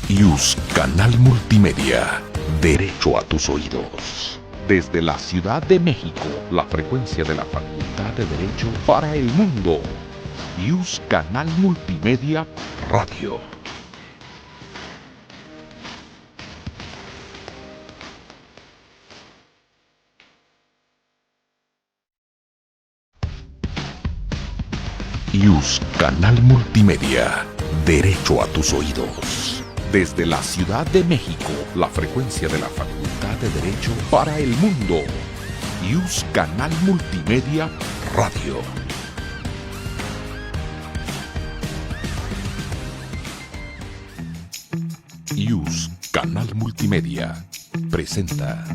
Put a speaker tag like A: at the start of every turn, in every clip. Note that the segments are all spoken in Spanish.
A: IUS Canal Multimedia. Derecho a tus oídos. Desde la Ciudad de México, la frecuencia de la Facultad de Derecho para el mundo. IUS Canal Multimedia Radio. IUS Canal Multimedia. Derecho a tus oídos. Desde la Ciudad de México, la frecuencia de la Facultad de Derecho para el mundo. IUS Canal Multimedia Radio. IUS Canal Multimedia presenta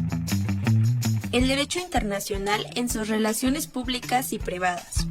B: el derecho internacional en sus relaciones públicas y privadas.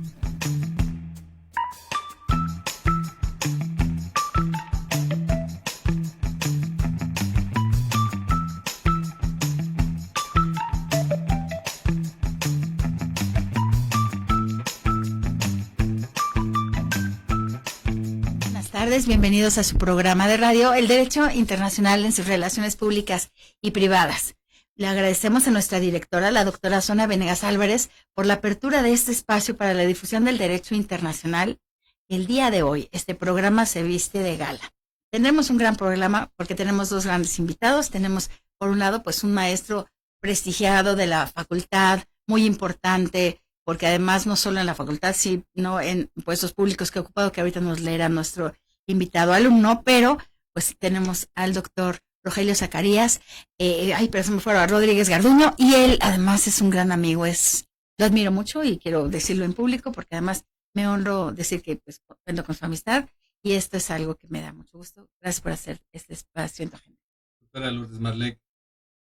C: Bienvenidos a su programa de radio, El Derecho Internacional en sus Relaciones Públicas y Privadas. Le agradecemos a nuestra directora, la doctora Sonia Venegas Álvarez, por la apertura de este espacio para la difusión del derecho internacional. El día de hoy, este programa se viste de gala. Tendremos un gran programa porque tenemos dos grandes invitados. Tenemos, por un lado, pues un maestro prestigiado de la facultad, muy importante, porque además no solo en la facultad, sino en puestos públicos que ha ocupado, que ahorita nos leerá nuestro invitado alumno, pero pues tenemos al doctor Rogelio Zacarías, pero se me fue a Rodríguez Garduño, y él además es un gran amigo, lo admiro mucho y quiero decirlo en público porque además me honro decir que pues cuento con su amistad y esto es algo que me da mucho gusto. Gracias por hacer este espacio en tu agenda.
D: Doctora Lourdes Marlec,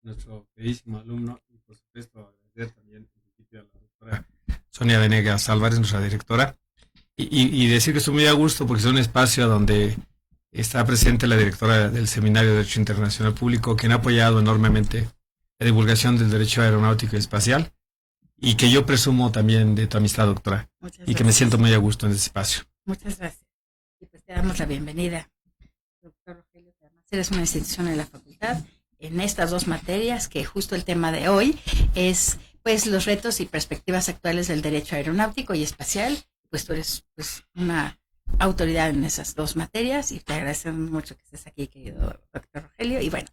D: nuestro queridísimo alumno, y por supuesto agradecer también en principio a la doctora Sonia Venegas Álvarez, nuestra directora. Y decir que estoy muy a gusto porque es un espacio donde está presente la directora del Seminario de Derecho Internacional Público, quien ha apoyado enormemente la divulgación del derecho aeronáutico y espacial, y que yo presumo también de tu amistad, doctora, y que me siento muy a gusto en ese espacio.
C: Muchas gracias. Y pues te damos la bienvenida, doctor Rogelio, que además eres una institución de la facultad en estas dos materias, que justo el tema de hoy es pues los retos y perspectivas actuales del derecho aeronáutico y espacial. Pues tú eres pues una autoridad en esas dos materias y te agradecemos mucho que estés aquí, querido doctor Rogelio. Y bueno,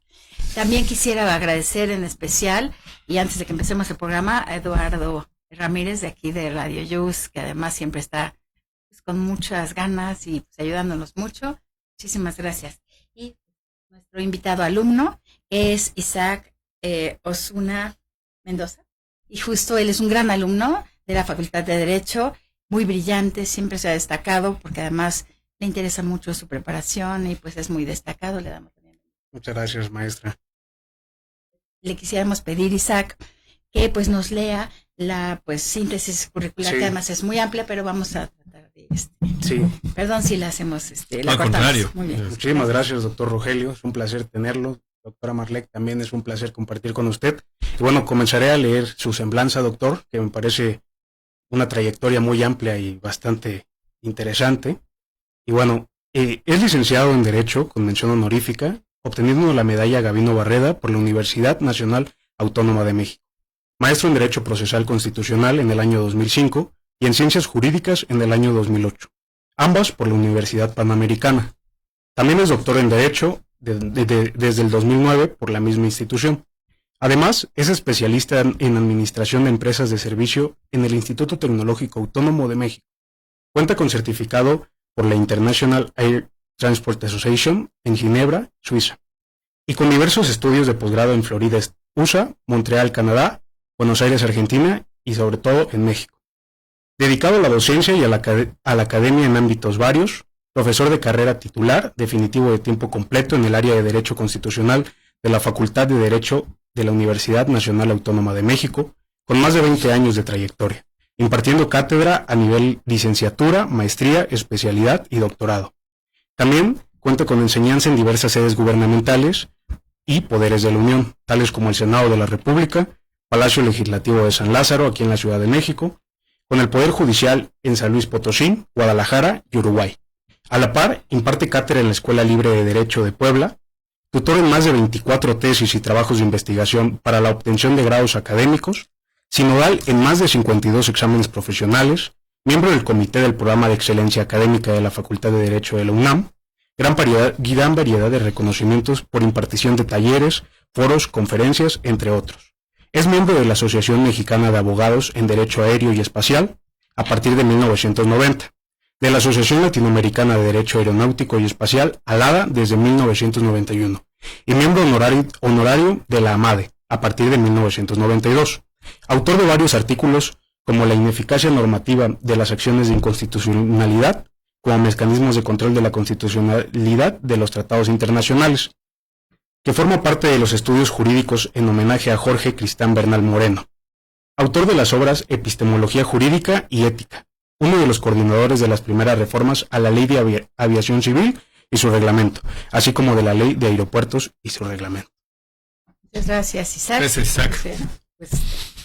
C: también quisiera agradecer en especial, y antes de que empecemos el programa, a Eduardo Ramírez de aquí de Radio IUS, que además siempre está pues, con muchas ganas y pues, ayudándonos mucho. Muchísimas gracias. Y nuestro invitado alumno es Isaac Osuna Mendoza, y justo él es un gran alumno de la Facultad de Derecho, muy brillante, siempre se ha destacado porque además le interesa mucho su preparación y pues es muy destacado. Le damos también.
E: Muchas gracias, maestra.
C: Le quisiéramos pedir, Isaac, que pues nos lea la pues síntesis curricular,
E: sí,
C: que además es muy amplia, pero vamos a tratar de
E: sí.
C: Perdón si la hacemos la
D: al
C: cortamos.
D: Contrario.
C: Muy bien.
E: Muchísimas gracias, doctor Rogelio. Es un placer tenerlo. Doctora Marlec, también es un placer compartir con usted. Y bueno, comenzaré a leer su semblanza, doctor, que me parece una trayectoria muy amplia y bastante interesante. Y bueno, es licenciado en Derecho con mención honorífica, obteniendo la medalla Gavino Barreda por la Universidad Nacional Autónoma de México. Maestro en Derecho Procesal Constitucional en el año 2005 y en Ciencias Jurídicas en el año 2008, ambas por la Universidad Panamericana. También es doctor en Derecho desde el 2009 por la misma institución. Además, es especialista en Administración de Empresas de Servicio en el Instituto Tecnológico Autónomo de México. Cuenta con certificado por la International Air Transport Association en Ginebra, Suiza, y con diversos estudios de posgrado en Florida, USA, Montreal, Canadá, Buenos Aires, Argentina y sobre todo en México. Dedicado a la docencia y a la academia en ámbitos varios, profesor de carrera titular, definitivo de tiempo completo en el área de Derecho Constitucional de la Facultad de Derecho de la Universidad Nacional Autónoma de México, con más de 20 años de trayectoria, impartiendo cátedra a nivel licenciatura, maestría, especialidad y doctorado. También cuenta con enseñanza en diversas sedes gubernamentales y poderes de la Unión, tales como el Senado de la República, Palacio Legislativo de San Lázaro, aquí en la Ciudad de México, con el Poder Judicial en San Luis Potosí, Guadalajara y Uruguay. A la par, imparte cátedra en la Escuela Libre de Derecho de Puebla, tutor en más de 24 tesis y trabajos de investigación para la obtención de grados académicos, sinodal en más de 52 exámenes profesionales, miembro del Comité del Programa de Excelencia Académica de la Facultad de Derecho de la UNAM, gran variedad de reconocimientos por impartición de talleres, foros, conferencias, entre otros. Es miembro de la Asociación Mexicana de Abogados en Derecho Aéreo y Espacial a partir de 1990, de la Asociación Latinoamericana de Derecho Aeronáutico y Espacial, ALADA, desde 1991, y miembro honorario de la AMADE a partir de 1992. Autor de varios artículos como la ineficacia normativa de las acciones de inconstitucionalidad como mecanismos de control de la constitucionalidad de los tratados internacionales, que forma parte de los estudios jurídicos en homenaje a Jorge Cristán Bernal Moreno. Autor de las obras Epistemología Jurídica y Ética, uno de los coordinadores de las primeras reformas a la Ley de Aviación Civil y su reglamento, así como de la Ley de Aeropuertos y su reglamento.
C: Muchas gracias, Isaac.
D: Gracias, Isaac.
C: Pues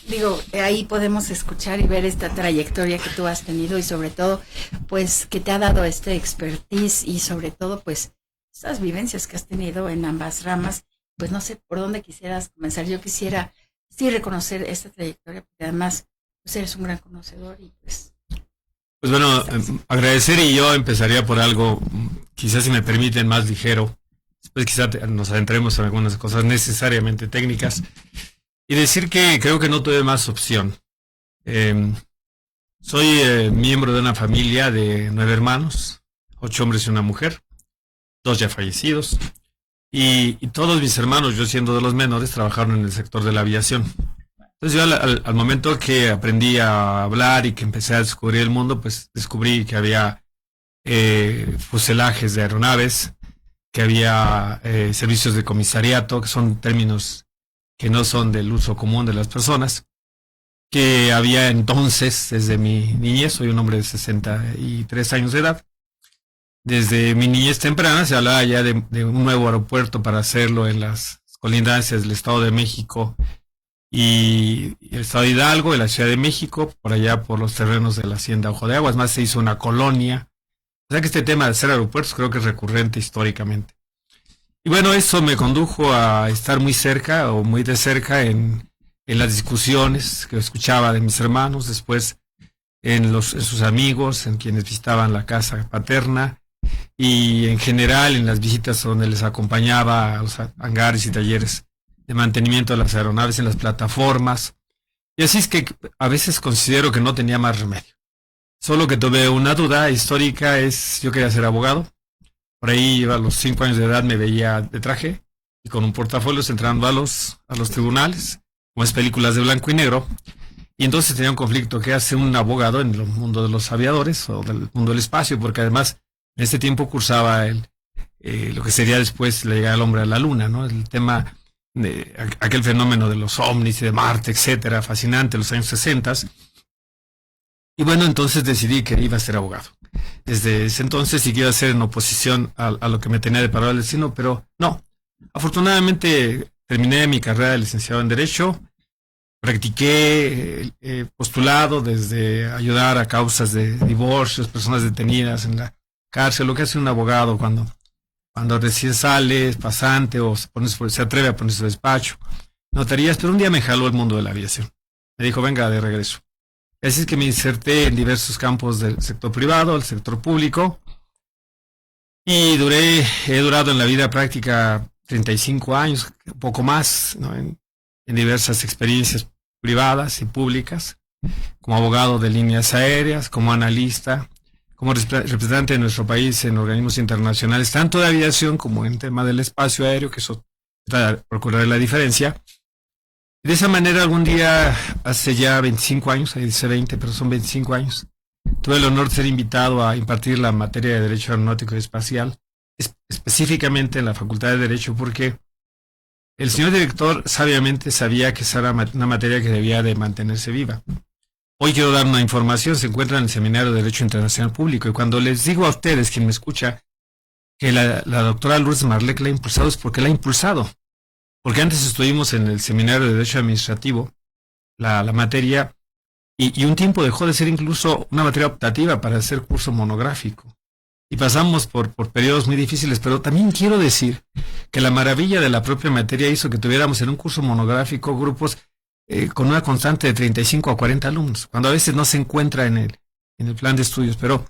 C: digo, ahí podemos escuchar y ver esta trayectoria que tú has tenido y sobre todo, pues, que te ha dado este expertise y sobre todo, pues, estas vivencias que has tenido en ambas ramas. Pues no sé por dónde quisieras comenzar. Yo quisiera sí reconocer esta trayectoria porque además, pues, eres un gran conocedor y pues...
D: Pues bueno, agradecer, y yo empezaría por algo, quizás si me permiten, más ligero. Después quizás nos adentremos en algunas cosas necesariamente técnicas. Y decir que creo que no tuve más opción. Soy miembro de una familia de 9 hermanos, 8 hombres y una mujer, 2 ya fallecidos. Y todos mis hermanos, yo siendo de los menores, trabajaron en el sector de la aviación. Entonces yo al momento que aprendí a hablar y que empecé a descubrir el mundo, pues descubrí que había fuselajes de aeronaves, que había servicios de comisariato, que son términos que no son del uso común de las personas, que había entonces, desde mi niñez, soy un hombre de 63 años de edad, desde mi niñez temprana se hablaba ya de un nuevo aeropuerto para hacerlo en las colindancias del Estado de México y el Estado de Hidalgo, en la Ciudad de México, por allá por los terrenos de la Hacienda Ojo de Agua. Es más, se hizo una colonia. O sea que este tema de hacer aeropuertos creo que es recurrente históricamente. Y bueno, eso me condujo a estar muy cerca o muy de cerca en las discusiones que escuchaba de mis hermanos, después en sus amigos, en quienes visitaban la casa paterna y en general en las visitas donde les acompañaba a los hangares y talleres de mantenimiento de las aeronaves en las plataformas. Y así es que a veces considero que no tenía más remedio. Solo que tuve una duda histórica, yo quería ser abogado. Por ahí a los 5 años de edad me veía de traje y con un portafolio entrando a los tribunales, como es películas de blanco y negro. Y entonces tenía un conflicto: ¿qué hace un abogado en el mundo de los aviadores o del mundo del espacio? Porque además en este tiempo cursaba lo que sería después la llegada del hombre a la luna, ¿no? El tema de aquel fenómeno de los ovnis y de Marte, etcétera, fascinante, los años 60. Y bueno, entonces decidí que iba a ser abogado. Desde ese entonces sí que iba a ser en oposición a lo que me tenía deparado el destino, pero no. Afortunadamente terminé mi carrera de licenciado en Derecho, practiqué postulado desde ayudar a causas de divorcios, personas detenidas en la cárcel, lo que hace un abogado cuando recién sale, es pasante o se atreve a poner su despacho, notarías, pero un día me jaló el mundo de la aviación. Me dijo, venga de regreso. Así es que me inserté en diversos campos del sector privado, del sector público, y he durado en la vida práctica 35 años, un poco más, ¿no? en diversas experiencias privadas y públicas, como abogado de líneas aéreas, como analista, como representante de nuestro país en organismos internacionales, tanto de aviación como en tema del espacio aéreo, que eso procurar la diferencia. De esa manera, algún día, hace ya 25 años, ahí dice 20, pero son 25 años, tuve el honor de ser invitado a impartir la materia de Derecho Aeronáutico y Espacial, específicamente en la Facultad de Derecho, porque el señor director sabiamente sabía que esa era una materia que debía de mantenerse viva. Hoy quiero dar una información, se encuentra en el Seminario de Derecho Internacional Público, y cuando les digo a ustedes, quien me escucha, que la doctora Lourdes Marlec la ha impulsado, es porque la ha impulsado. Porque antes estuvimos en el Seminario de Derecho Administrativo, la materia, y un tiempo dejó de ser incluso una materia optativa para hacer curso monográfico. y pasamos por periodos muy difíciles, pero también quiero decir que la maravilla de la propia materia hizo que tuviéramos en un curso monográfico grupos con una constante de 35 a 40 alumnos, cuando a veces no se encuentra en el plan de estudios. Pero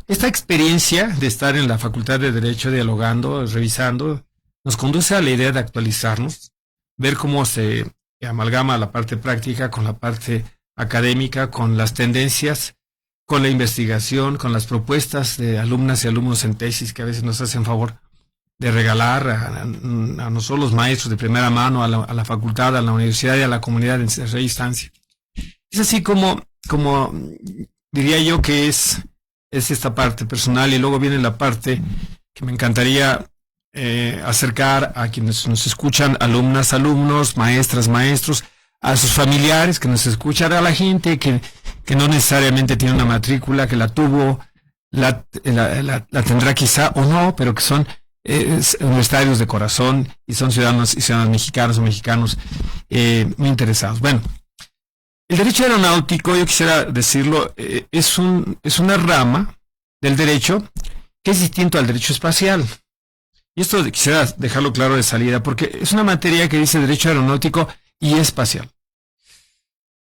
D: esta experiencia de estar en la Facultad de Derecho dialogando, revisando, nos conduce a la idea de actualizarnos, ver cómo se amalgama la parte práctica con la parte académica, con las tendencias, con la investigación, con las propuestas de alumnas y alumnos en tesis que a veces nos hacen favor de regalar a nosotros los maestros de primera mano, a la facultad, a la universidad y a la comunidad en tercera instancia. Es así como diría yo que es esta parte personal, y luego viene la parte que me encantaría acercar a quienes nos escuchan, alumnas, alumnos, maestras, maestros, a sus familiares que nos escuchan, a la gente que no necesariamente tiene una matrícula, que la tuvo, la tendrá quizá o no, pero que son universitarios de corazón y son ciudadanos y ciudadanas mexicanos o mexicanos muy interesados. Bueno, el derecho aeronáutico, yo quisiera decirlo, es una rama del derecho que es distinto al derecho espacial. Y esto quisiera dejarlo claro de salida, porque es una materia que dice derecho aeronáutico y espacial.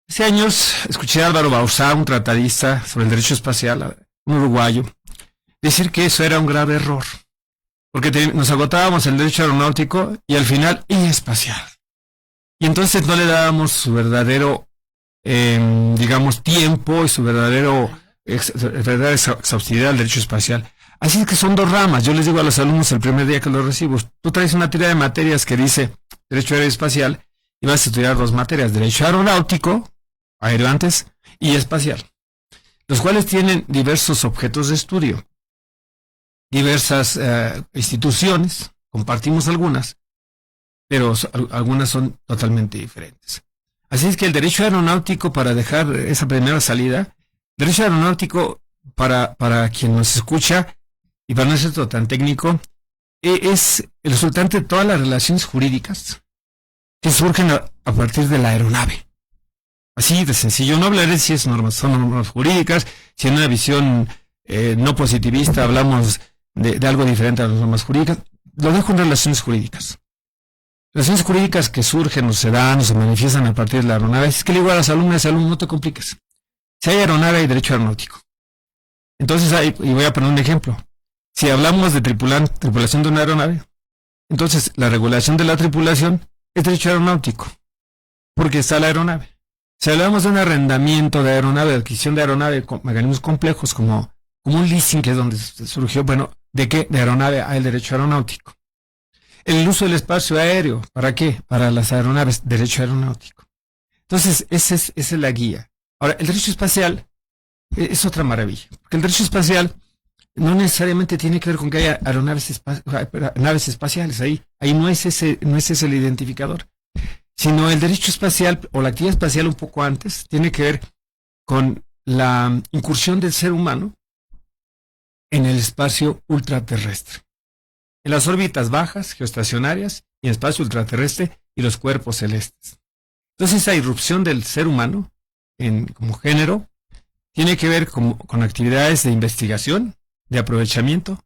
D: Hace años escuché a Álvaro Bauzá, un tratadista sobre el derecho espacial, un uruguayo, decir que eso era un grave error, porque nos agotábamos el derecho aeronáutico y al final y espacial. Y entonces no le dábamos su verdadero, digamos, tiempo y su verdadera exhaustividad al derecho espacial. Así es que son dos ramas. Yo les digo a los alumnos el primer día que los recibo, tú traes una tira de materias que dice derecho aeroespacial y vas a estudiar dos materias, derecho aeronáutico, aéreo antes, y espacial, los cuales tienen diversos objetos de estudio, diversas instituciones, compartimos algunas, pero algunas son totalmente diferentes. Así es que el derecho aeronáutico, para dejar esa primera salida, derecho aeronáutico para quien nos escucha, y para no ser todo tan técnico, es el resultante de todas las relaciones jurídicas que surgen a partir de la aeronave. Así de sencillo. No hablaré si son normas jurídicas, si en una visión no positivista hablamos de algo diferente a las normas jurídicas. Lo dejo en relaciones jurídicas. Relaciones jurídicas que surgen o se dan o se manifiestan a partir de la aeronave. Es que le digo a las alumnas y alumnos, no te compliques. Si hay aeronave, hay derecho aeronáutico. Entonces, y voy a poner un ejemplo. Si hablamos de tripulación de una aeronave, entonces la regulación de la tripulación es derecho aeronáutico, porque está la aeronave. Si hablamos de un arrendamiento de aeronave, de adquisición de aeronave con mecanismos complejos como un leasing, que es donde surgió, bueno, ¿de qué? De aeronave hay el derecho aeronáutico. El uso del espacio aéreo, ¿para qué? Para las aeronaves, derecho aeronáutico. Entonces, esa es la guía. Ahora, el derecho espacial es otra maravilla, porque el derecho espacial no necesariamente tiene que ver con que haya naves espaciales, ahí no es ese el identificador, sino el derecho espacial o la actividad espacial un poco antes tiene que ver con la incursión del ser humano en el espacio ultraterrestre, en las órbitas bajas, geoestacionarias, y en el espacio ultraterrestre y los cuerpos celestes. Entonces esa irrupción del ser humano como género tiene que ver con actividades de investigación, de aprovechamiento,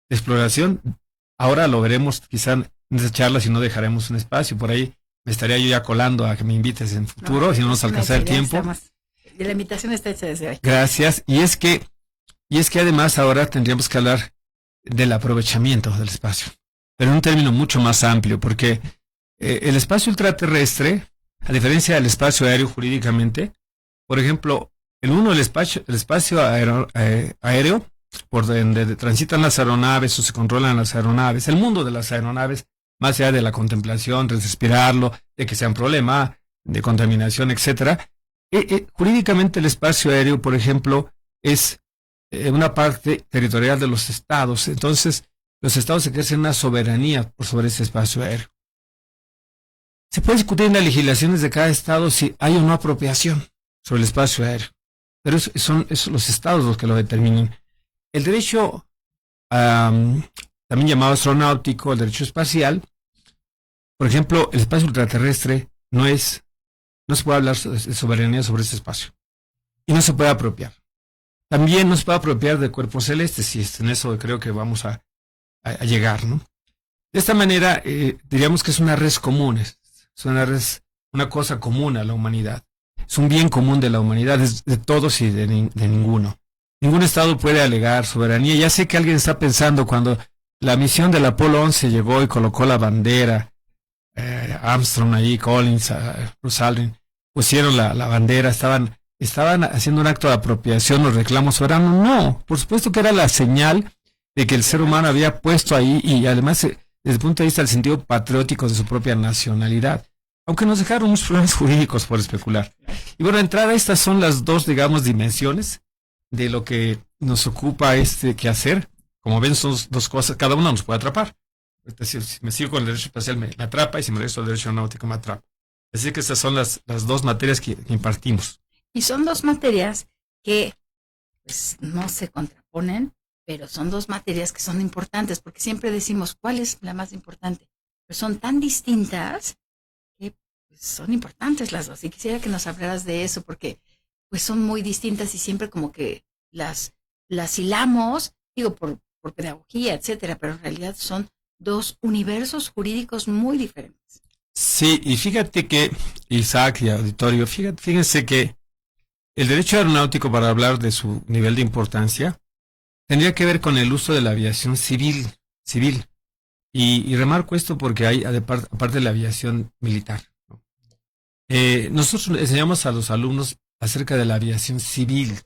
D: de exploración. Ahora lo veremos quizá en esta charla, si no dejaremos un espacio. Por ahí me estaría yo ya colando a que me invites en futuro, si no nos alcanza el tiempo.
C: La invitación está hecha desde hoy.
D: Gracias. Y es que además ahora tendríamos que hablar del aprovechamiento del espacio, pero en un término mucho más amplio, porque el espacio ultraterrestre, a diferencia del espacio aéreo jurídicamente, por ejemplo, el espacio aéreo, por donde transitan las aeronaves o se controlan las aeronaves, el mundo de las aeronaves, más allá de la contemplación, de respirarlo, de que sea un problema de contaminación, etcétera. Jurídicamente el espacio aéreo, por ejemplo, es una parte territorial de los estados. Entonces, los estados ejercen una soberanía por sobre ese espacio aéreo. Se puede discutir en las legislaciones de cada estado si hay o no apropiación sobre el espacio aéreo, pero son los estados los que lo determinan. El derecho, también llamado astronáutico, el derecho espacial, por ejemplo, el espacio ultraterrestre no se puede hablar de soberanía sobre ese espacio y no se puede apropiar. también nos puede apropiar de cuerpos celestes, y en eso creo que vamos a llegar, ¿no? De esta manera, diríamos que es una res común, es una cosa común a la humanidad. Es un bien común de la humanidad, es de todos y de ninguno. Ningún Estado puede alegar soberanía. Ya sé que alguien está pensando cuando la misión del Apolo 11 llegó y colocó la bandera, Armstrong ahí, Collins, Buzz Aldrin, pusieron la bandera, estaban haciendo un acto de apropiación, los reclamos soberanos. No, por supuesto que era la señal de que el ser humano había puesto ahí, y además desde el punto de vista del sentido patriótico de su propia nacionalidad, aunque nos dejaron unos problemas jurídicos por especular. Y bueno, entrada, estas son las dos, digamos, dimensiones de lo que nos ocupa que hacer. Como ven, son dos cosas, cada una nos puede atrapar. Es decir, si me sigo con el derecho espacial me atrapa, y si me regreso al derecho aeronáutico me atrapa. Así que estas son las dos materias que impartimos.
C: Y son dos materias que pues, no se contraponen, pero son dos materias que son importantes, porque siempre decimos, ¿cuál es la más importante? Pues son tan distintas que pues, son importantes las dos. Y quisiera que nos hablaras de eso, porque pues son muy distintas y siempre como que las hilamos, digo, por pedagogía, etcétera, pero en realidad son dos universos jurídicos muy diferentes.
D: Sí, y fíjate que, Isaac y auditorio, fíjense que el derecho aeronáutico, para hablar de su nivel de importancia, tendría que ver con el uso de la aviación civil. Y remarco esto porque hay, aparte de la aviación militar, ¿no? Nosotros enseñamos a los alumnos acerca de la aviación civil.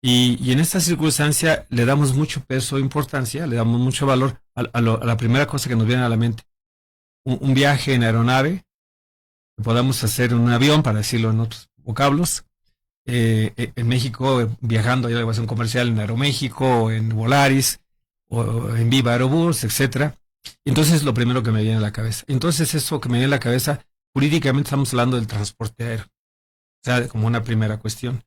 D: Y en esta circunstancia le damos mucho peso e importancia, le damos mucho valor a la primera cosa que nos viene a la mente. Un viaje en aeronave, que podamos hacer en un avión, para decirlo en otros vocablos. En México, viajando a la aviación comercial en Aeroméxico, o en Volaris, o en Viva Aerobús, etcétera. Entonces, lo primero que me viene a la cabeza. Entonces, eso que me viene a la cabeza, jurídicamente estamos hablando del transporte aéreo. O sea, como una primera cuestión.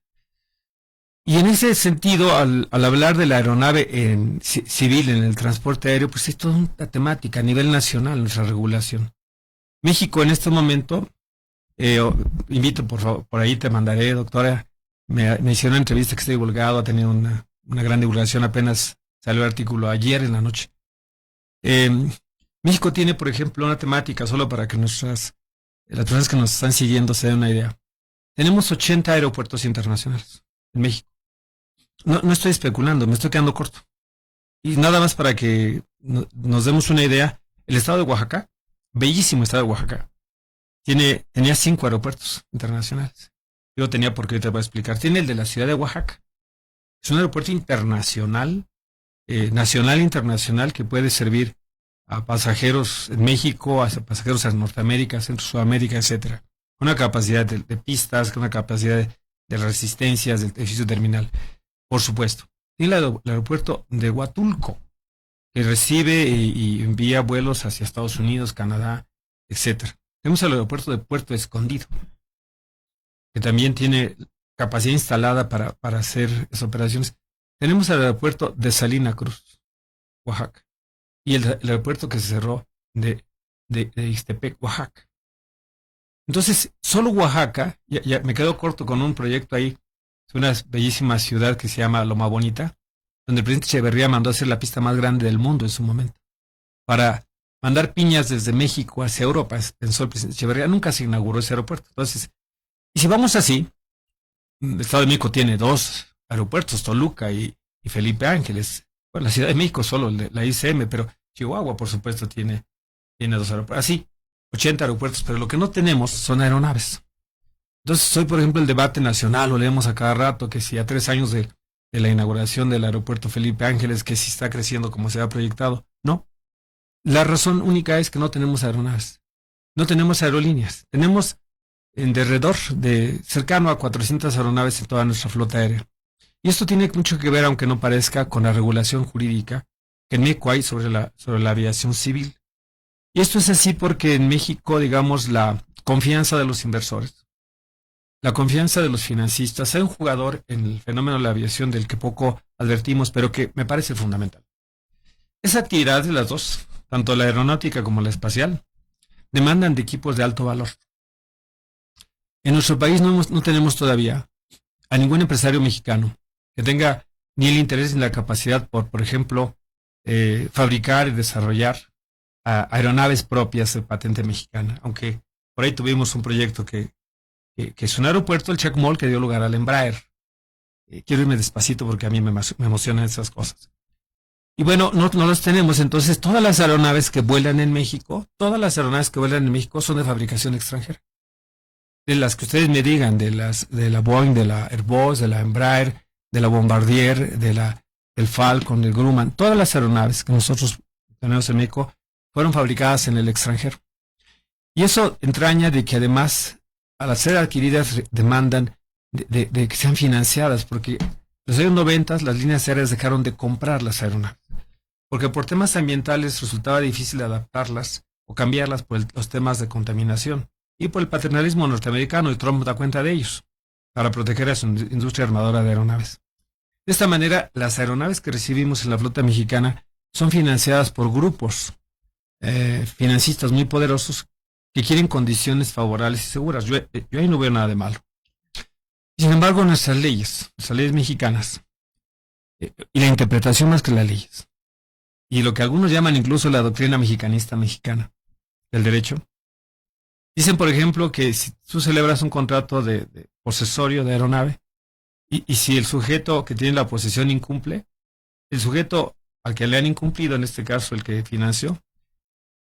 D: Y en ese sentido, al hablar de la aeronave civil en el transporte aéreo, pues es toda una temática a nivel nacional, nuestra regulación. México en este momento, invito por favor, por ahí te mandaré, doctora, me hicieron una entrevista que está divulgado, ha tenido una gran divulgación, apenas salió el artículo ayer en la noche. México tiene, por ejemplo, una temática, solo para que las personas que nos están siguiendo se den una idea. Tenemos 80 aeropuertos internacionales en México. No estoy especulando, me estoy quedando corto. Y nada más para que nos demos una idea, el estado de Oaxaca, bellísimo estado de Oaxaca, tenía 5 aeropuertos internacionales. Yo tenía porque te voy a explicar. Tiene el de la ciudad de Oaxaca. Es un aeropuerto internacional, nacional e internacional, que puede servir a pasajeros en México, a pasajeros en Norteamérica, Centro, Sudamérica, etcétera. Una capacidad de pistas, una capacidad de resistencias, del edificio terminal. Por supuesto. Tiene el aeropuerto de Huatulco, que recibe y envía vuelos hacia Estados Unidos, Canadá, etcétera. Tenemos el aeropuerto de Puerto Escondido, que también tiene capacidad instalada para hacer esas operaciones. Tenemos el aeropuerto de Salina Cruz, Oaxaca, y el aeropuerto que se cerró de Ixtepec, Oaxaca. Entonces, solo Oaxaca, ya me quedo corto con un proyecto ahí. Es una bellísima ciudad que se llama Loma Bonita, donde el presidente Echeverría mandó a hacer la pista más grande del mundo en su momento, para mandar piñas desde México hacia Europa. Pensó el presidente Echeverría, nunca se inauguró ese aeropuerto. Entonces, y si vamos así, el Estado de México tiene 2 aeropuertos, Toluca y Felipe Ángeles. Bueno, la Ciudad de México solo la ICM, pero Chihuahua, por supuesto, tiene 2 aeropuertos. Así, 80 aeropuertos, pero lo que no tenemos son aeronaves. Entonces, hoy, por ejemplo, el debate nacional, lo leemos a cada rato, que si a 3 años de la inauguración del aeropuerto Felipe Ángeles, que si está creciendo como se ha proyectado. No. La razón única es que no tenemos aeronaves. No tenemos aerolíneas. Tenemos en derredor cercano a 400 aeronaves en toda nuestra flota aérea. Y esto tiene mucho que ver, aunque no parezca, con la regulación jurídica que en México hay sobre la aviación civil. Y esto es así porque en México, digamos, la confianza de los inversores, la confianza de los financistas, hay un jugador en el fenómeno de la aviación del que poco advertimos, pero que me parece fundamental. Esa actividad de las dos, tanto la aeronáutica como la espacial, demandan de equipos de alto valor. En nuestro país no tenemos todavía a ningún empresario mexicano que tenga ni el interés ni la capacidad por ejemplo, fabricar y desarrollar aeronaves propias de patente mexicana, aunque por ahí tuvimos un proyecto que es un aeropuerto, el Chacmol, que dio lugar al Embraer. Quiero irme despacito porque a mí me emocionan esas cosas. Y bueno, no los tenemos, entonces todas las aeronaves que vuelan en México, son de fabricación extranjera. De las que ustedes me digan, de la Boeing, de la Airbus, de la Embraer, de la Bombardier, del Falcon, del Grumman, todas las aeronaves que nosotros tenemos en México fueron fabricadas en el extranjero. Y eso entraña de que además, al ser adquiridas, demandan de que sean financiadas, porque en los años 90 las líneas aéreas dejaron de comprar las aeronaves, porque por temas ambientales resultaba difícil adaptarlas o cambiarlas por los temas de contaminación. Y por el paternalismo norteamericano, y Trump da cuenta de ellos, para proteger a su industria armadora de aeronaves. De esta manera, las aeronaves que recibimos en la flota mexicana son financiadas por grupos financistas muy poderosos que quieren condiciones favorables y seguras. Yo ahí no veo nada de malo. Sin embargo, nuestras leyes mexicanas, y la interpretación más que las leyes, y lo que algunos llaman incluso la doctrina mexicanista mexicana del derecho, dicen, por ejemplo, que si tú celebras un contrato de posesorio de aeronave, y si el sujeto que tiene la posesión incumple, el sujeto al que le han incumplido, en este caso el que financió,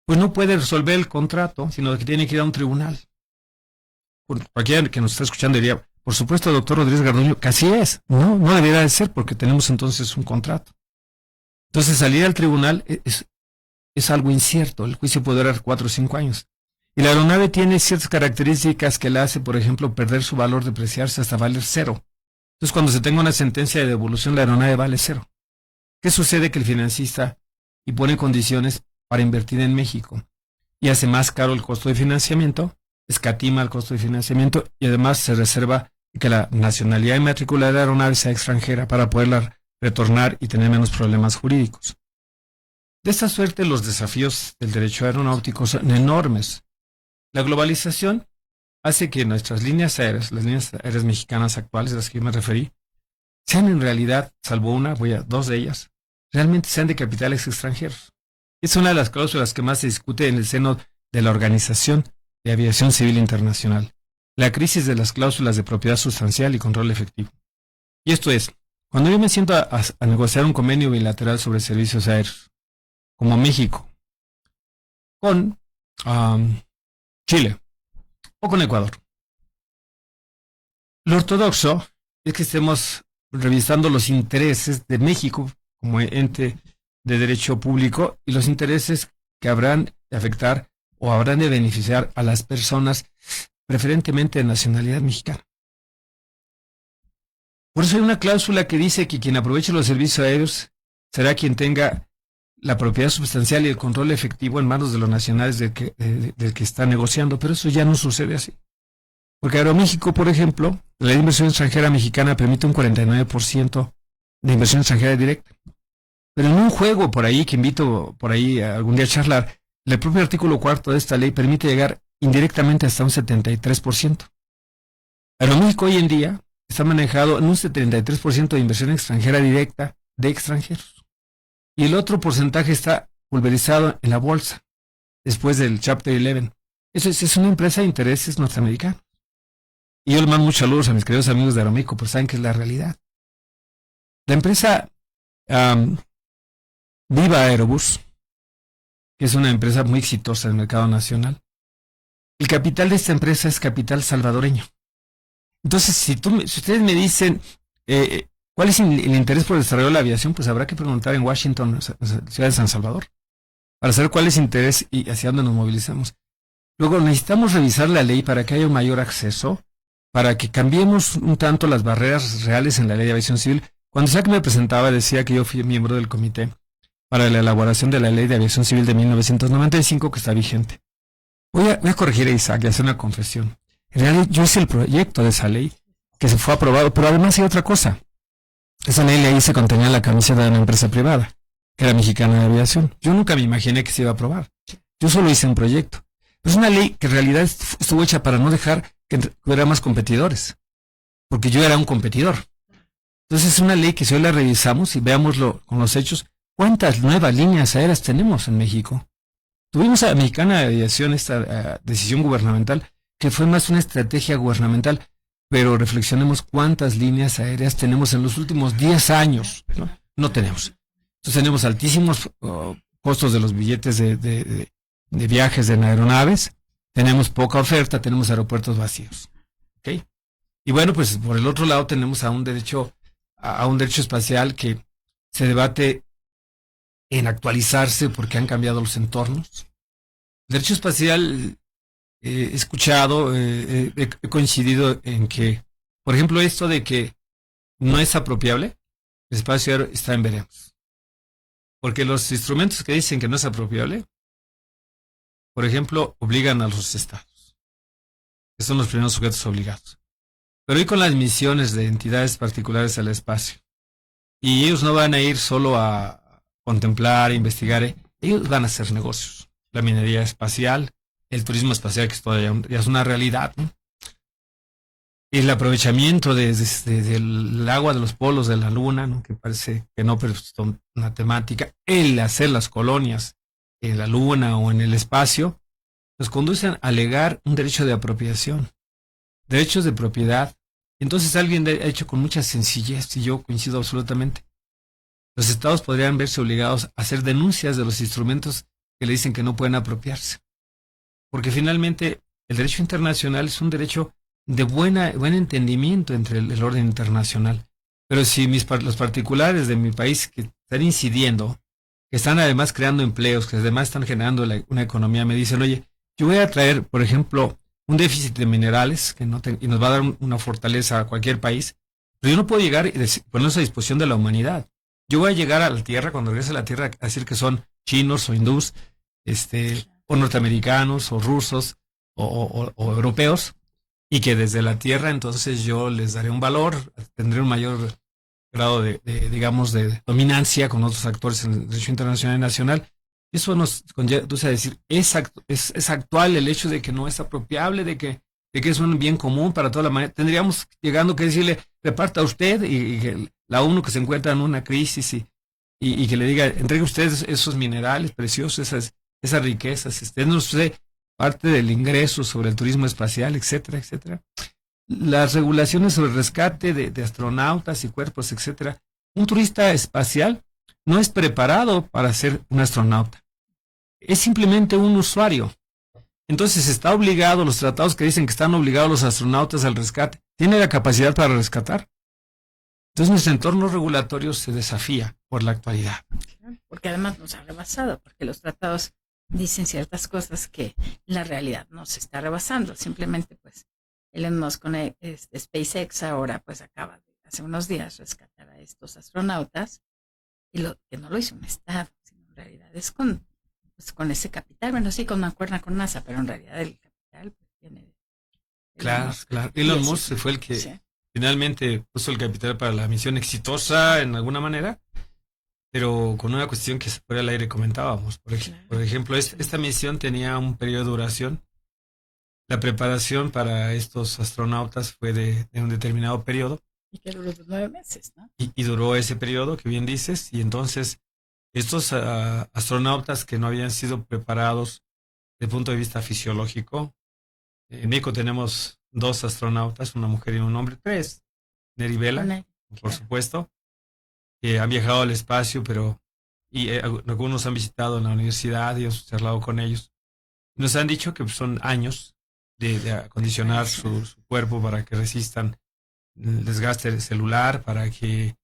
D: pues no puede resolver el contrato, sino que tiene que ir a un tribunal. Cualquiera que nos está escuchando diría, por supuesto, doctor Rodríguez Garduño, que así es. No debería de ser, porque tenemos entonces un contrato. Entonces, salir al tribunal es algo incierto. El juicio puede durar 4 o 5 años. Y la aeronave tiene ciertas características que la hace, por ejemplo, perder su valor, depreciarse hasta valer 0. Entonces, cuando se tenga una sentencia de devolución, la aeronave vale 0. ¿Qué sucede? Que el financista impone condiciones para invertir en México y hace más caro el costo de financiamiento, escatima el costo de financiamiento y además se reserva que la nacionalidad y matrícula de la aeronave sea extranjera para poderla retornar y tener menos problemas jurídicos. De esta suerte, los desafíos del derecho aeronáutico son enormes. La globalización hace que nuestras líneas aéreas, las líneas aéreas mexicanas actuales, a las que yo me referí, sean en realidad, salvo dos de ellas, realmente sean de capitales extranjeros. Es una de las cláusulas que más se discute en el seno de la Organización de Aviación Civil Internacional, la crisis de las cláusulas de propiedad sustancial y control efectivo. Y esto es, cuando yo me siento a negociar un convenio bilateral sobre servicios aéreos, como México, con Chile o con Ecuador, lo ortodoxo es que estemos revisando los intereses de México como ente de derecho público y los intereses que habrán de afectar o habrán de beneficiar a las personas preferentemente de nacionalidad mexicana. Por eso hay una cláusula que dice que quien aproveche los servicios aéreos será quien tenga la propiedad sustancial y el control efectivo en manos de los nacionales del que está negociando, pero eso ya no sucede así. Porque Aeroméxico, por ejemplo, la ley de inversión extranjera mexicana permite un 49% de inversión extranjera directa. Pero en un juego por ahí, que invito por ahí algún día a charlar, el propio artículo 4 de esta ley permite llegar indirectamente hasta un 73%. Aeroméxico hoy en día está manejado en un 73% de inversión extranjera directa de extranjeros. Y el otro porcentaje está pulverizado en la bolsa, después del Chapter 11. Eso es una empresa de intereses norteamericanos. Y yo le mando muchos saludos a mis queridos amigos de Aeroméxico, pues saben que es la realidad. La empresa Viva Aerobús, que es una empresa muy exitosa en el mercado nacional, el capital de esta empresa es capital salvadoreño. Entonces, si ustedes me dicen cuál es el interés por el desarrollo de la aviación, pues habrá que preguntar en Washington, ciudad de San Salvador, para saber cuál es el interés y hacia dónde nos movilizamos. Luego, necesitamos revisar la ley para que haya un mayor acceso, para que cambiemos un tanto las barreras reales en la ley de aviación civil. Cuando Isaac me presentaba, decía que yo fui miembro del comité para la elaboración de la ley de aviación civil de 1995 que está vigente. Voy a corregir a Isaac y hacer una confesión. En realidad yo hice el proyecto de esa ley que se fue aprobado, pero además hay otra cosa. Esa ley le hice contenía la camiseta de una empresa privada, que era Mexicana de Aviación. Yo nunca me imaginé que se iba a aprobar. Yo solo hice un proyecto. Es una ley que en realidad estuvo hecha para no dejar que hubiera más competidores, porque yo era un competidor. Entonces es una ley que si hoy la revisamos y veámoslo con los hechos, ¿cuántas nuevas líneas aéreas tenemos en México? Tuvimos a la Mexicana de Aviación, esta decisión gubernamental, que fue más una estrategia gubernamental, pero reflexionemos cuántas líneas aéreas tenemos en los últimos 10 años. No tenemos. Entonces tenemos altísimos costos de los billetes de viajes en aeronaves, tenemos poca oferta, tenemos aeropuertos vacíos. ¿Okay? Y bueno, pues por el otro lado tenemos a un derecho espacial que se debate en actualizarse porque han cambiado los entornos. El derecho espacial, he escuchado, he coincidido en que, por ejemplo, esto de que no es apropiable, el espacio aéreo está en veremos. Porque los instrumentos que dicen que no es apropiable, por ejemplo, obligan a los estados, que son los primeros sujetos obligados. Pero hoy con las misiones de entidades particulares al espacio, y ellos no van a ir solo a contemplar, investigar, ellos van a hacer negocios. La minería espacial, el turismo espacial, que ya es una realidad, ¿no? El aprovechamiento del agua de los polos de la luna, ¿no? Que parece que no, pero es una temática. El hacer las colonias en la luna o en el espacio, nos conducen a alegar un derecho de apropiación, derechos de propiedad. Entonces alguien ha hecho con mucha sencillez, y yo coincido absolutamente. Los estados podrían verse obligados a hacer denuncias de los instrumentos que le dicen que no pueden apropiarse. Porque finalmente el derecho internacional es un derecho de buen entendimiento entre el orden internacional. Pero si los particulares de mi país que están incidiendo, que están además creando empleos, que además están generando una economía, me dicen, oye, yo voy a traer, por ejemplo, un déficit de minerales y nos va a dar una fortaleza a cualquier país, pero yo no puedo llegar y ponernos a disposición de la humanidad. Yo voy a llegar a la Tierra, cuando regrese a la Tierra, a decir que son chinos o hindús, o norteamericanos, o rusos, o europeos, y que desde la Tierra entonces yo les daré un valor, tendré un mayor grado digamos, de dominancia con otros actores en el derecho internacional y nacional. Eso nos conduce a decir, es actual el hecho de que no es apropiable, de que es un bien común para toda la humanidad. Tendríamos llegando que decirle, reparta usted, y que la ONU que se encuentra en una crisis y que le diga, entregue usted esos minerales preciosos, esas riquezas, denos usted parte del ingreso sobre el turismo espacial, etcétera, etcétera. Las regulaciones sobre el rescate de astronautas y cuerpos, etcétera. Un turista espacial no es preparado para ser un astronauta. Es simplemente un usuario. Entonces está obligado, los tratados que dicen que están obligados los astronautas al rescate, ¿tiene la capacidad para rescatar? Entonces nuestro entorno regulatorio se desafía por la actualidad.
C: Porque además nos ha rebasado, porque los tratados dicen ciertas cosas que la realidad no se está rebasando. Simplemente, pues, Elon Musk con SpaceX ahora, pues, acaba de, hace unos días, rescatar a estos astronautas, y que no lo hizo un Estado, sino en realidad es con ese capital. Bueno, sí, con una cuerda con NASA, pero en realidad el capital pues, tiene...
D: Claro. Elon Musk fue el que finalmente puso el capital para la misión exitosa en alguna manera, pero con una cuestión que fuera al aire comentábamos. Por ejemplo, esta misión tenía un periodo de duración. La preparación para estos astronautas fue de un determinado periodo.
C: Y que duró 9 meses, ¿no?
D: Y duró ese periodo que bien dices, y entonces estos astronautas que no habían sido preparados desde el punto de vista fisiológico, en México tenemos 2 astronautas, una mujer y un hombre, 3, Neri Vela, por supuesto, que han viajado al espacio, y algunos han visitado la universidad y hemos charlado con ellos. Nos han dicho que son años de acondicionar su cuerpo para que resistan el desgaste celular, para que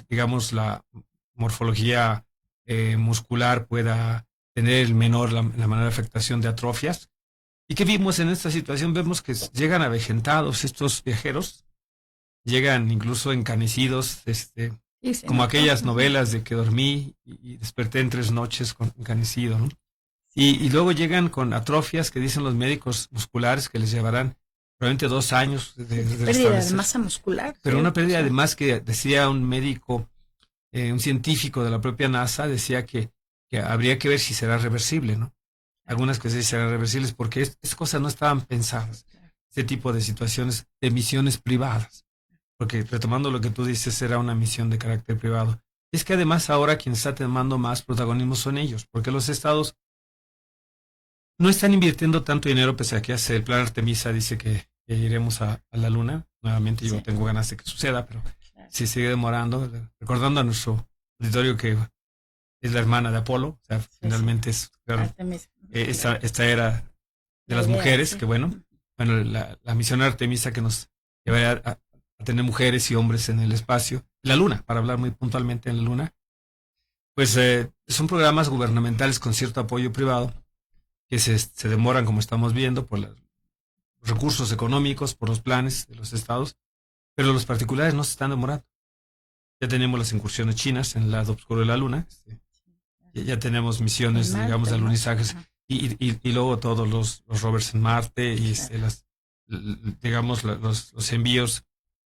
D: digamos la morfología muscular pueda tener la menor afectación de atrofias. ¿Y qué vimos en esta situación? Vemos que llegan avejentados estos viajeros, llegan incluso encanecidos, como aquellas novelas de que dormí y desperté en 3 noches encanecido, ¿no? Y luego llegan con atrofias que dicen los médicos musculares que les llevarán probablemente 2 años de
C: pérdida de masa muscular.
D: Pero una pérdida además que decía un médico, un científico de la propia NASA, decía que habría que ver si será reversible, ¿no? Algunas que sí serán reversibles porque estas cosas no estaban pensadas. Este tipo de situaciones de misiones privadas. porque retomando lo que tú dices, era una misión de carácter privado. Es que además ahora quien está tomando más protagonismo son ellos, porque los estados no están invirtiendo tanto dinero, pese a que hace el plan Artemisa, dice que iremos a la luna. Nuevamente yo tengo ganas de que suceda, pero si sigue demorando, recordando a nuestro auditorio que es la hermana de Apolo, o sea, finalmente es, claro, esta era de las mujeres, que bueno, la misión Artemisa que nos llevaría a tener mujeres y hombres en el espacio, la luna, para hablar muy puntualmente en la luna, pues son programas gubernamentales con cierto apoyo privado que se demoran, como estamos viendo, por los recursos económicos, por los planes de los estados, pero los particulares no se están demorando. Ya tenemos las incursiones chinas en el lado oscuro de la luna, ya tenemos misiones, Marte, digamos, de alunizajes, y luego todos los rovers en Marte, y digamos, los envíos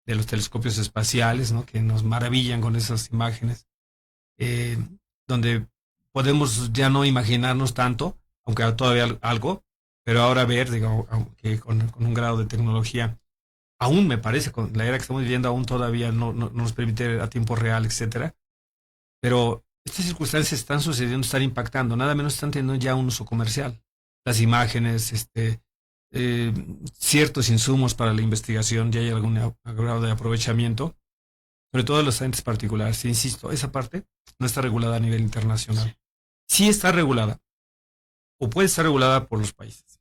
D: de los telescopios espaciales, ¿no? Que nos maravillan con esas imágenes, donde podemos ya no imaginarnos tanto, aunque todavía algo, pero ahora ver, digamos, que con un grado de tecnología, aún me parece, con la era que estamos viviendo, aún todavía no nos permite a tiempo real, etcétera. Pero estas circunstancias están sucediendo, están impactando, nada menos están teniendo ya un uso comercial. Las imágenes, ciertos insumos para la investigación, ya hay algún grado de aprovechamiento, sobre todo de los entes particulares. Insisto, esa parte no está regulada a nivel internacional. Sí está regulada, o puede estar regulada por los países.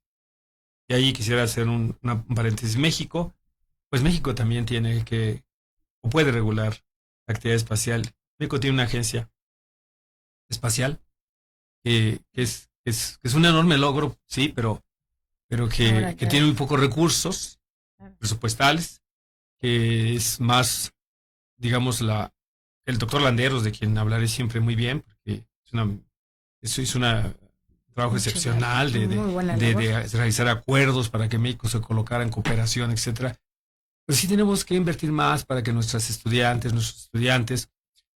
D: Y ahí quisiera hacer un paréntesis. México, pues México también tiene que, o puede regular la actividad espacial. México tiene una agencia espacial que es un enorme logro, sí, pero que tiene muy pocos recursos presupuestales, que es más, digamos, el doctor Landeros, de quien hablaré siempre muy bien, porque hizo un trabajo excepcional de realizar acuerdos para que México se colocara en cooperación, etcétera. Pues sí tenemos que invertir más para que nuestros estudiantes,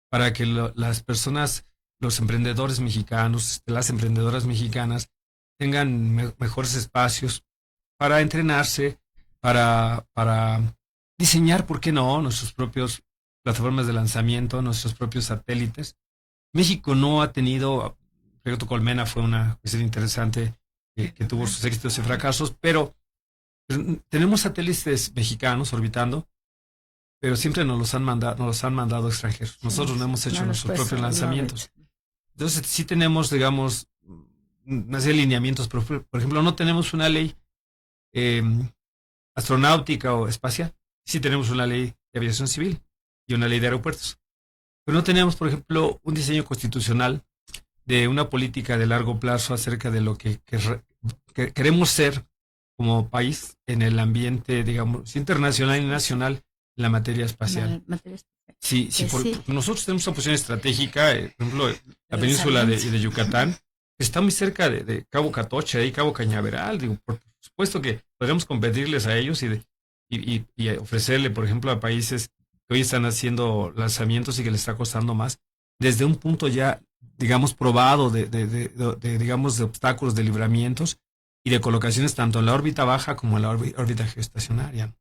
D: para que las personas, los emprendedores mexicanos, las emprendedoras mexicanas, tengan mejores espacios para entrenarse, para diseñar, ¿por qué no?, nuestros propios plataformas de lanzamiento, nuestros propios satélites. México no ha tenido, el proyecto Colmena fue una cuestión interesante que tuvo sus éxitos y fracasos, pero tenemos satélites mexicanos orbitando, pero siempre nos los han mandado extranjeros. Nosotros no hemos hecho nuestros propios lanzamientos. Entonces sí tenemos, digamos, una serie de lineamientos, pero, por ejemplo, no tenemos una ley astronáutica o espacial. Sí tenemos una ley de aviación civil y una ley de aeropuertos. Pero no tenemos, por ejemplo, un diseño constitucional de una política de largo plazo acerca de lo que queremos ser como país en el ambiente, digamos, internacional y nacional en la materia espacial. Sí, nosotros tenemos una posición estratégica, por ejemplo, la península de Yucatán, está muy cerca de Cabo Catoche y Cabo Cañaveral. Digo, por supuesto que podríamos competirles a ellos y ofrecerle, por ejemplo, a países que hoy están haciendo lanzamientos y que les está costando más, desde un punto ya, digamos, probado digamos, de obstáculos, de libramientos y de colocaciones tanto en la órbita baja como en la órbita geoestacionaria.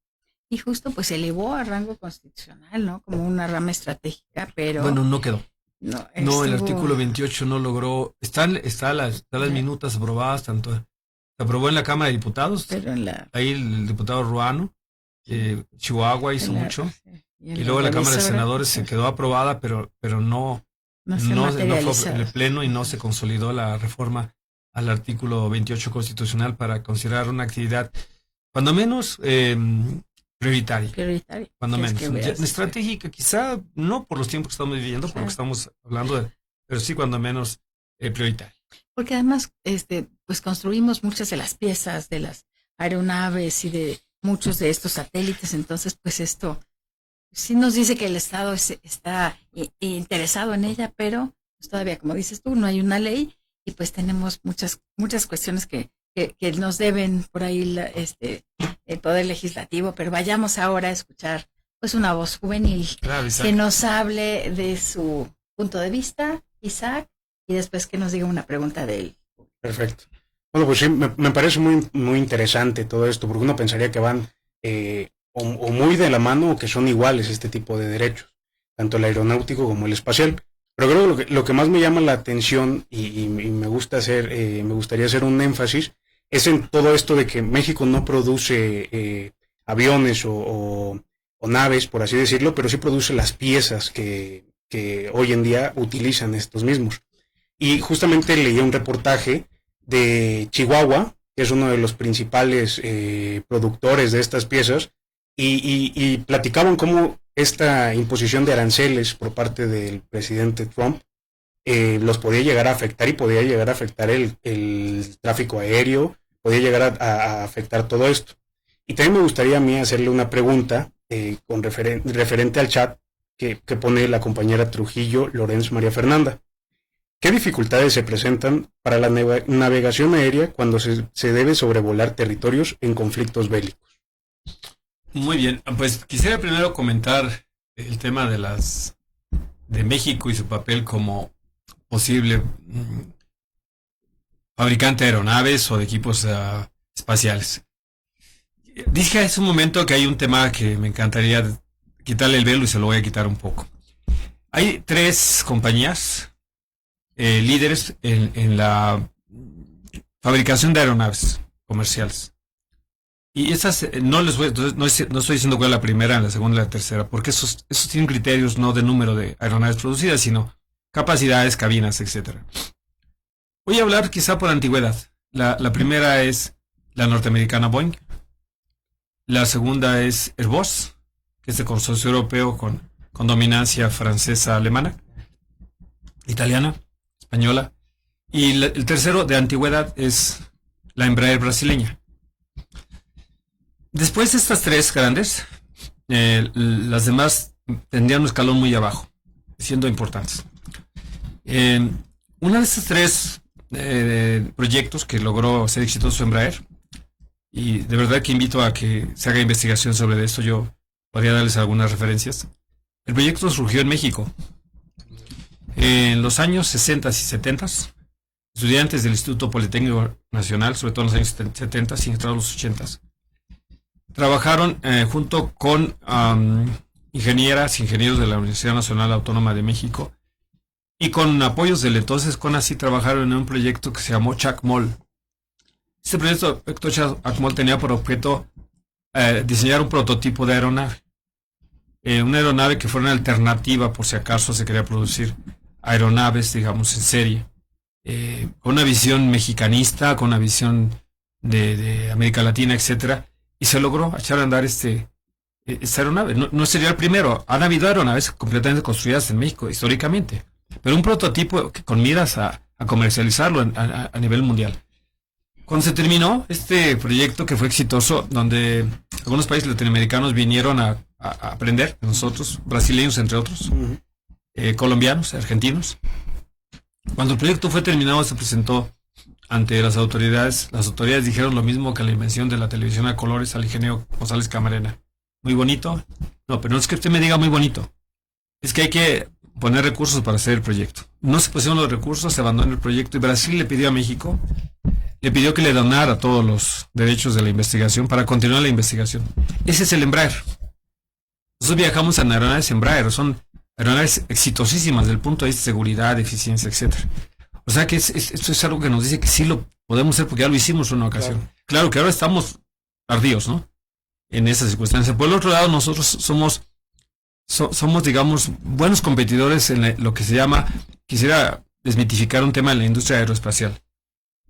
C: Y justo pues se elevó a rango constitucional, ¿no? Como una rama estratégica, pero...
D: Bueno, no quedó. No, el artículo 28 no logró. Están las minutas aprobadas, tanto se aprobó en la Cámara de Diputados, pero ahí el diputado Ruano, Chihuahua hizo mucho, y luego la Cámara de Senadores se quedó aprobada, pero no fue en el Pleno y no se consolidó la reforma al artículo 28 constitucional para considerar una actividad, cuando menos, prioritaria. Cuando menos. Estratégica, quizá no por los tiempos que estamos viviendo, por lo que estamos hablando, pero sí cuando menos prioritaria.
C: Porque además, pues construimos muchas de las piezas de las aeronaves y de muchos de estos satélites, entonces pues esto sí nos dice que el Estado está interesado en ella, pero pues todavía, como dices tú, no hay una ley y pues tenemos muchas cuestiones que nos deben por ahí el Poder Legislativo, pero vayamos ahora a escuchar pues una voz juvenil, claro, que nos hable de su punto de vista, Isaac, y después que nos diga una pregunta de él.
E: o muy de la mano o que son iguales este tipo de derechos, tanto el aeronáutico como el espacial. Pero creo que lo que más me llama la atención y me gustaría hacer un énfasis es en todo esto de que México no produce aviones o naves, por así decirlo, pero sí produce las piezas que hoy en día utilizan estos mismos. Y justamente leí un reportaje de Chihuahua, que es uno de los principales productores de estas piezas, y platicaban cómo esta imposición de aranceles por parte del presidente Trump los podía llegar a afectar y podía llegar a afectar el tráfico aéreo, podía llegar a afectar todo esto. Y también me gustaría a mí hacerle una pregunta con referente al chat que pone la compañera Trujillo Lorenz María Fernanda. ¿Qué dificultades se presentan para la navegación aérea cuando se debe sobrevolar territorios en conflictos bélicos?
D: Muy bien, pues quisiera primero comentar el tema de México y su papel como posible fabricante de aeronaves o de equipos espaciales. Dije hace un momento que hay un tema que me encantaría quitarle el velo y se lo voy a quitar un poco. Hay 3 compañías líderes en la fabricación de aeronaves comerciales. Y esas no estoy diciendo cuál es la primera, la segunda y la tercera, porque esos tienen criterios no de número de aeronaves producidas, sino capacidades, cabinas, etc. Voy a hablar quizá por antigüedad. La primera es la norteamericana Boeing. La segunda es Airbus, que es el consorcio europeo con dominancia francesa, alemana, italiana, española. Y el tercero de antigüedad es la Embraer brasileña. Después de estas 3 grandes, las demás tendrían un escalón muy abajo, siendo importantes. Una de estos 3 proyectos que logró ser exitoso Embraer, y de verdad que invito a que se haga investigación sobre esto, yo podría darles algunas referencias. El proyecto surgió en México. En los años 60 y 70, estudiantes del Instituto Politécnico Nacional, sobre todo en los años 70 y entrados los 80, trabajaron junto con ingenieros de la Universidad Nacional Autónoma de México y con apoyos del entonces CONACYT trabajaron en un proyecto que se llamó CHACMOL. Este proyecto CHACMOL tenía por objeto diseñar un prototipo de aeronave. Una aeronave que fuera una alternativa por si acaso se quería producir aeronaves, digamos, en serie. Con una visión mexicanista, con una visión de América Latina, etcétera. Y se logró echar a andar esta aeronave. No sería el primero. Han habido aeronaves completamente construidas en México, históricamente. Pero un prototipo con miras a comercializarlo a nivel mundial. Cuando se terminó este proyecto que fue exitoso, donde algunos países latinoamericanos vinieron a aprender de nosotros, brasileños entre otros, colombianos, argentinos. Cuando el proyecto fue terminado, se presentó ante las autoridades. Las autoridades dijeron lo mismo que la invención de la televisión a colores al ingeniero González Camarena. Muy bonito. No, pero no es que usted me diga muy bonito. Es que hay que poner recursos para hacer el proyecto. No se pusieron los recursos, se abandonó el proyecto y Brasil le pidió a México, le pidió que le donara todos los derechos de la investigación para continuar la investigación. Ese es el Embraer. Nosotros viajamos en aeronaves Embraer, son aeronaves exitosísimas desde el punto de vista de seguridad, eficiencia, etcétera. O sea que esto es algo que nos dice que sí lo podemos hacer porque ya lo hicimos en una ocasión. Claro que ahora estamos tardíos, ¿no? En esas circunstancias. Por el otro lado, nosotros somos, digamos, buenos competidores en lo que se llama, quisiera desmitificar un tema de la industria aeroespacial.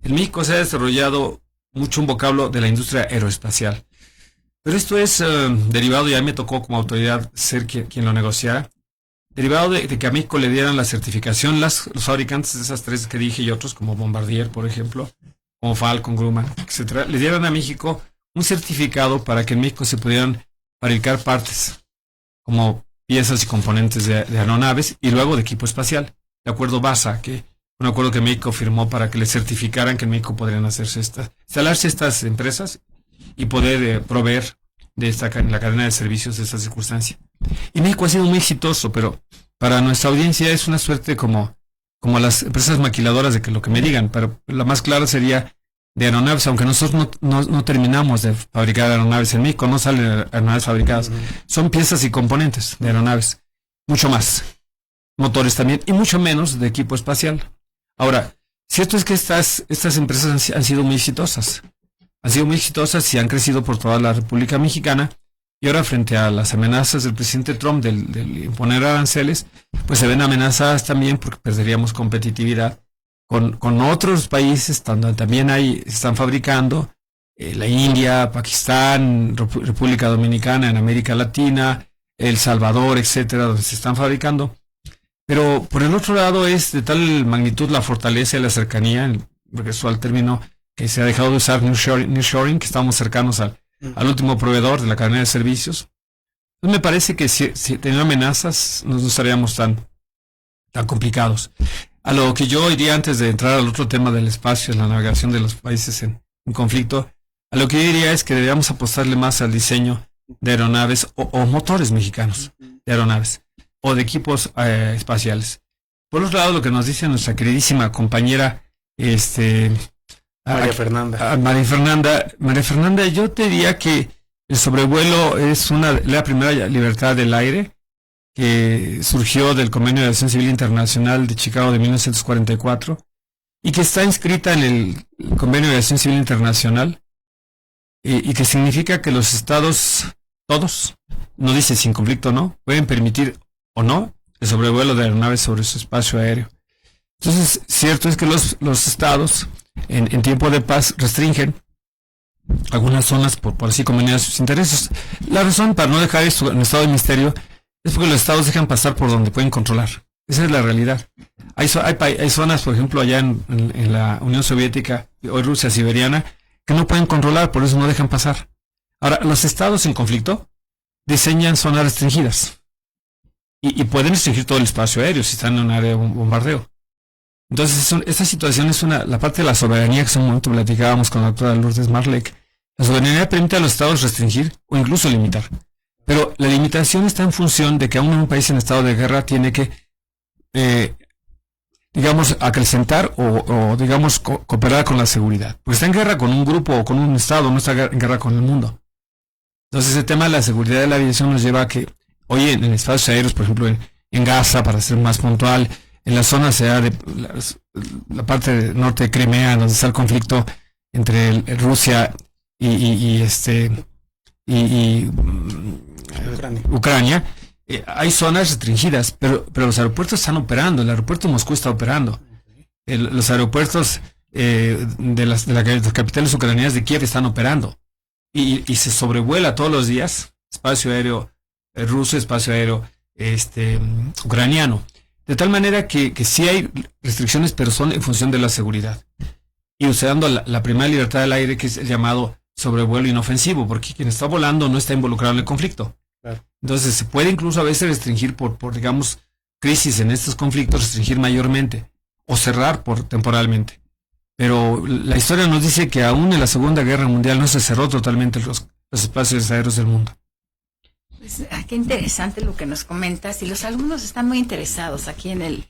D: En México se ha desarrollado mucho un vocablo de la industria aeroespacial. Pero esto es derivado, y a mí me tocó como autoridad ser quien lo negociara, derivado de que a México le dieran la certificación los fabricantes de esas 3 que dije y otros, como Bombardier, por ejemplo, como Falcon, Grumman, etcétera, le dieran a México un certificado para que en México se pudieran fabricar partes, como piezas y componentes de aeronaves y luego de equipo espacial. De acuerdo BASA, que un acuerdo que México firmó para que le certificaran que en México podrían instalarse estas empresas y poder proveer de la cadena de servicios de esta circunstancia. Y México ha sido muy exitoso, pero para nuestra audiencia es una suerte como las empresas maquiladoras de que lo que me digan, pero la más clara sería de aeronaves, aunque nosotros no terminamos de fabricar aeronaves en México, no salen aeronaves fabricadas, son piezas y componentes de aeronaves, mucho más, motores también, y mucho menos de equipo espacial. Ahora, cierto es que estas empresas han sido muy exitosas, y han crecido por toda la República Mexicana, y ahora frente a las amenazas del presidente Trump del imponer aranceles, pues se ven amenazadas también porque perderíamos competitividad con otros países donde también están fabricando, la India, Pakistán, República Dominicana, en América Latina, El Salvador, etcétera, donde se están fabricando. Pero por el otro lado es de tal magnitud la fortaleza y la cercanía, regreso al término que se ha dejado de usar, nearshoring, que estamos cercanos al último proveedor de la cadena de servicios. Entonces me parece que si teniendo amenazas no estaríamos tan complicados. A lo que yo iría antes de entrar al otro tema del espacio, la navegación de los países en conflicto, a lo que yo diría es que deberíamos apostarle más al diseño de aeronaves o motores mexicanos de aeronaves o de equipos espaciales. Por otro lado, lo que nos dice nuestra queridísima compañera
E: María Fernanda.
D: María Fernanda, yo te diría que el sobrevuelo es la primera libertad del aire que surgió del Convenio de Aviación Civil Internacional de Chicago de 1944 y que está inscrita en el Convenio de Aviación Civil Internacional y que significa que los estados, todos, no dice sin conflicto no, pueden permitir o no el sobrevuelo de aeronaves sobre su espacio aéreo. Entonces, cierto es que los estados en tiempo de paz restringen algunas zonas por así convenir a sus intereses. La razón para no dejar esto en estado de misterio es porque los estados dejan pasar por donde pueden controlar. Esa es la realidad. Hay zonas, por ejemplo, allá en la Unión Soviética, hoy Rusia siberiana, que no pueden controlar, por eso no dejan pasar. Ahora, los estados en conflicto diseñan zonas restringidas y pueden restringir todo el espacio aéreo si están en un área de bombardeo. Entonces, esta situación es la parte de la soberanía que hace un momento platicábamos con la doctora Lourdes Marlec. La soberanía permite a los estados restringir o incluso limitar. Pero la limitación está en función de que aún un país en estado de guerra tiene que, acrecentar o cooperar con la seguridad. Porque está en guerra con un grupo o con un estado, no está en guerra con el mundo. Entonces, el tema de la seguridad de la aviación nos lleva a que hoy en espacios aéreos, por ejemplo, en Gaza, para ser más puntual, en la zona de la parte norte de Crimea, donde está el conflicto entre Rusia y Ucrania, hay zonas restringidas, pero los aeropuertos están operando. El aeropuerto de Moscú está operando. Los aeropuertos de las capitales ucranianas de Kiev están operando. Y se sobrevuela todos los días espacio aéreo ruso, espacio aéreo ucraniano. De tal manera que sí hay restricciones, pero son en función de la seguridad. Y usando la primera libertad del aire, que es el llamado sobrevuelo inofensivo, porque quien está volando no está involucrado en el conflicto. Claro. Entonces se puede incluso a veces restringir por digamos, crisis en estos conflictos, restringir mayormente o cerrar temporalmente. Pero la historia nos dice que aún en la Segunda Guerra Mundial no se cerró totalmente los espacios aéreos del mundo.
C: Pues, qué interesante lo que nos comentas, y los alumnos están muy interesados aquí en el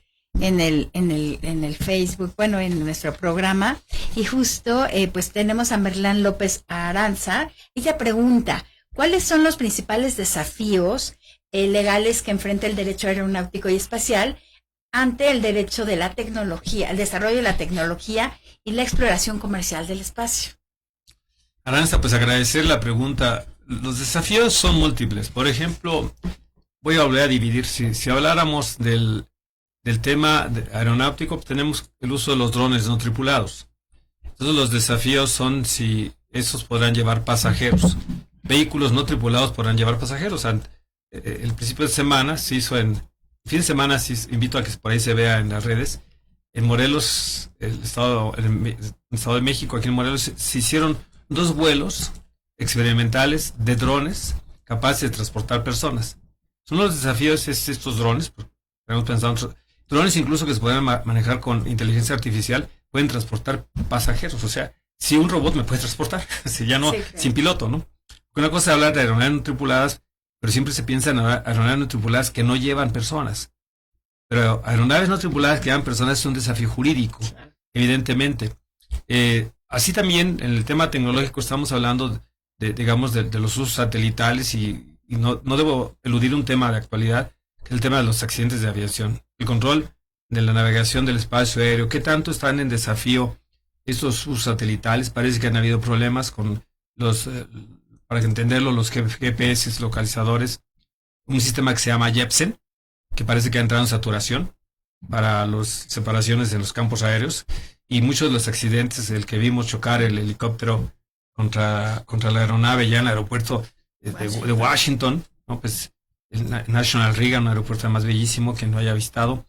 C: Facebook, bueno, en nuestro programa, y justo pues tenemos a Merlán López Aranza. Ella pregunta, ¿cuáles son los principales desafíos legales que enfrenta el derecho aeronáutico y espacial ante el derecho de la tecnología, el desarrollo de la tecnología y la exploración comercial del espacio?
D: Aranza, pues agradecer la pregunta. Los desafíos son múltiples. Por ejemplo, voy a volver a dividir. Si habláramos del tema aeronáutico, tenemos el uso de los drones no tripulados. Entonces los desafíos son si esos podrán llevar pasajeros. Vehículos no tripulados podrán llevar pasajeros. El principio de semana se hizo fin de semana, invito a que por ahí se vea en las redes, en Morelos, el estado de México, aquí en Morelos, se hicieron 2 vuelos experimentales de drones capaces de transportar personas. Son los desafíos estos drones, hemos pensado, drones incluso que se pueden manejar con inteligencia artificial, pueden transportar pasajeros. O sea, si un robot me puede transportar, si ya no, sí, claro, sin piloto, ¿no? Una cosa es hablar de aeronaves no tripuladas, pero siempre se piensa en aeronaves no tripuladas que no llevan personas. Pero aeronaves no tripuladas que llevan personas es un desafío jurídico, evidentemente. así también en el tema tecnológico estamos hablando digamos, de los usos satelitales y no debo eludir un tema de actualidad, que es el tema de los accidentes de aviación. El control de la navegación del espacio aéreo, ¿qué tanto están en desafío estos usos satelitales? Parece que han habido problemas con para entenderlo, los GPS localizadores, un sistema que se llama JEPSEN, que parece que ha entrado en saturación para las separaciones de los campos aéreos, y muchos de los accidentes, el que vimos chocar el helicóptero contra la aeronave ya en el aeropuerto de Washington, ¿no? Pues el National Reagan, un aeropuerto más bellísimo que no haya visitado,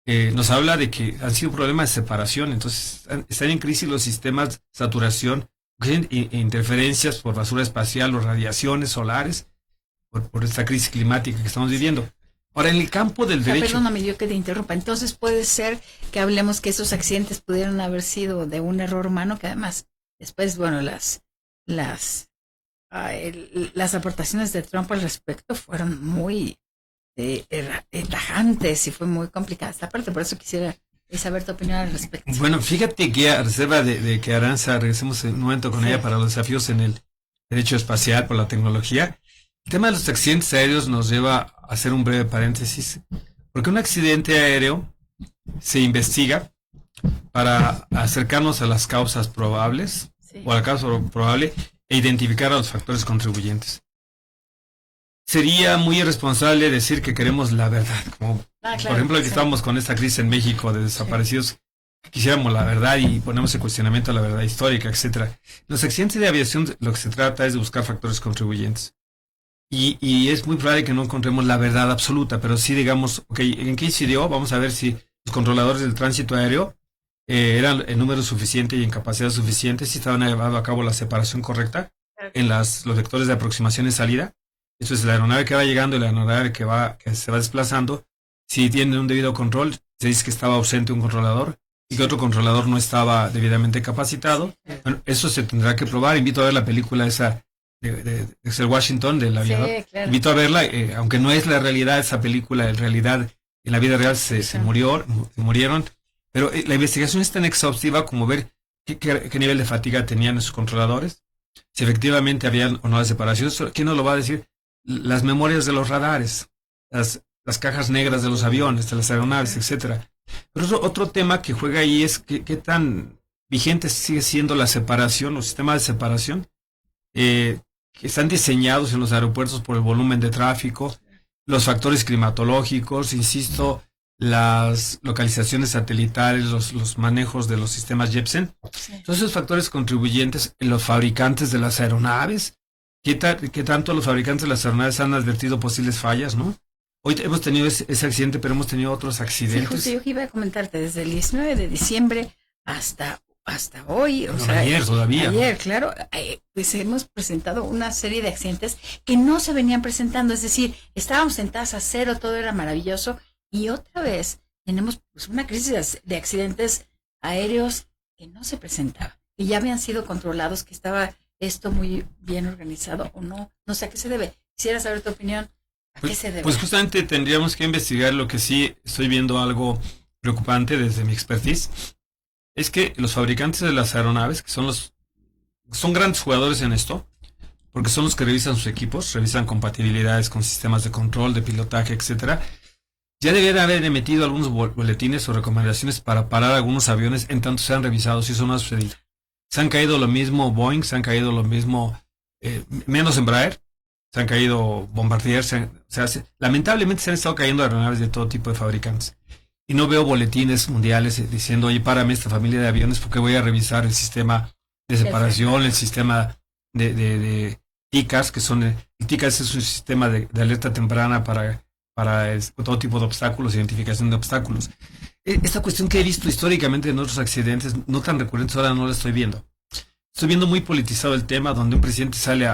D: nos habla de que han sido problemas de separación. Entonces están en crisis los sistemas de saturación, interferencias por basura espacial o radiaciones solares por esta crisis climática que estamos viviendo. Ahora, en el campo del derecho...
C: Perdóname, yo que te interrumpa. Entonces puede ser que hablemos que esos accidentes pudieron haber sido de un error humano, que además después, bueno, las aportaciones de Trump al respecto fueron muy tajantes y fue muy complicada esta parte. Por eso quisiera saber tu opinión al respecto.
D: Bueno, fíjate que a reserva de que Aranza, regresemos en un momento con ella para los desafíos en el derecho espacial por la tecnología, el tema de los accidentes aéreos nos lleva a hacer un breve paréntesis, porque un accidente aéreo se investiga para acercarnos a las causas probables, o a la causa probable, e identificar a los factores contribuyentes. Sería muy irresponsable decir que queremos la verdad, como
C: claro,
D: por ejemplo que estábamos con esta crisis en México de desaparecidos, que quisiéramos la verdad y ponemos en cuestionamiento la verdad histórica, etcétera. Los accidentes de aviación, lo que se trata es de buscar factores contribuyentes. Y es muy probable que no encontremos la verdad absoluta, pero sí digamos, ok, ¿en qué incidió? Vamos a ver si los controladores del tránsito aéreo eran en número suficiente y en capacidad suficiente, si estaban llevando a cabo la separación correcta en los vectores de aproximación y salida. Eso es la aeronave que va llegando y la aeronave que se va desplazando. Si tienen un debido control, se dice que estaba ausente un controlador y que otro controlador no estaba debidamente capacitado. Bueno, eso se tendrá que probar. Invito a ver la película esa de Excel Washington, del aviador.
C: Sí, claro.
D: Invito a verla, aunque no es la realidad esa película, en realidad en la vida real se murieron, pero la investigación es tan exhaustiva como ver qué nivel de fatiga tenían esos controladores, si efectivamente habían o no la separación. ¿Quién nos lo va a decir? Las memorias de los radares, las cajas negras de los aviones, de las aeronaves, etcétera. Pero otro tema que juega ahí es qué tan vigente sigue siendo la separación, los sistemas de separación, que están diseñados en los aeropuertos por el volumen de tráfico, los factores climatológicos, insisto, las localizaciones satelitales, los manejos de los sistemas JEPSEN. Todos esos factores contribuyentes en los fabricantes de las aeronaves. ¿Qué tanto los fabricantes de las aeronaves han advertido posibles fallas, no? Hoy hemos tenido ese accidente, pero hemos tenido otros accidentes.
C: Sí, justo yo iba a comentarte, desde el 19 de diciembre hasta hoy,
D: Ayer todavía.
C: Ayer, claro, pues hemos presentado una serie de accidentes que no se venían presentando, es decir, estábamos en tasa cero, todo era maravilloso, y otra vez tenemos pues una crisis de accidentes aéreos que no se presentaba, que ya habían sido controlados, que estaba esto muy bien organizado o no sé a qué se debe. Quisiera saber tu opinión. ¿A qué se debe?
D: Pues justamente tendríamos que investigar. Lo que sí estoy viendo algo preocupante desde mi expertise es que los fabricantes de las aeronaves, que son grandes jugadores en esto, porque son los que revisan sus equipos, revisan compatibilidades con sistemas de control, de pilotaje, etcétera, ya deberían haber emitido algunos boletines o recomendaciones para parar algunos aviones en tanto sean revisados, y eso no ha sucedido. Se han caído lo mismo Boeing, se han caído lo mismo, menos Embraer, se han caído Bombardier, lamentablemente se han estado cayendo aeronaves de todo tipo de fabricantes. Y no veo boletines mundiales diciendo, oye, párame esta familia de aviones porque voy a revisar el sistema de separación, el sistema de TICAS, que son, el TICAS es un sistema de alerta temprana para todo tipo de obstáculos, identificación de obstáculos. Esta cuestión que he visto históricamente en otros accidentes, no tan recurrentes, ahora no la estoy viendo. Estoy viendo muy politizado el tema, donde un presidente sale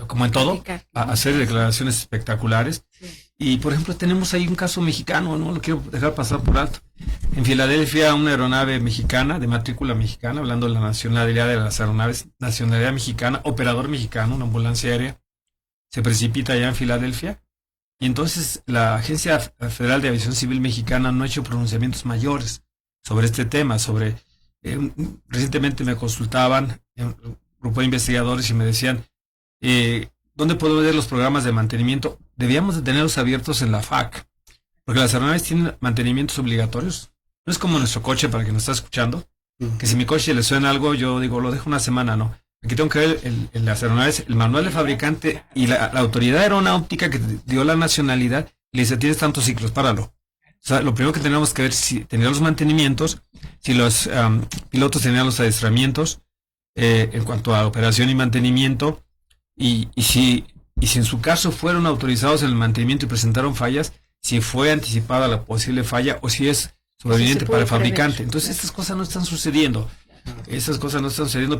D: como en todo, a hacer declaraciones espectaculares. Y, por ejemplo, tenemos ahí un caso mexicano, no lo quiero dejar pasar por alto. En Filadelfia, una aeronave mexicana, de matrícula mexicana, hablando de la nacionalidad de las aeronaves, nacionalidad mexicana, operador mexicano, una ambulancia aérea, se precipita allá en Filadelfia. Y entonces la Agencia Federal de Aviación Civil Mexicana no ha hecho pronunciamientos mayores sobre este tema, sobre Recientemente me consultaban un grupo de investigadores y me decían, ¿dónde puedo ver los programas de mantenimiento? Debíamos de tenerlos abiertos en la FAC, porque las aeronaves tienen mantenimientos obligatorios. No es como nuestro coche, para quien nos está escuchando, que si mi coche le suena algo, yo digo, lo dejo una semana, no. Aquí tengo que ver en las aeronaves el manual del fabricante y la autoridad aeronáutica que dio la nacionalidad le dice, tienes tantos ciclos, páralo. O sea, lo primero que tenemos que ver si tenían los mantenimientos, si los pilotos tenían los adiestramientos en cuanto a operación y mantenimiento, y si en su caso fueron autorizados en el mantenimiento y presentaron fallas, si fue anticipada la posible falla o si es sobreviviente para el fabricante. Entonces estas cosas no están sucediendo.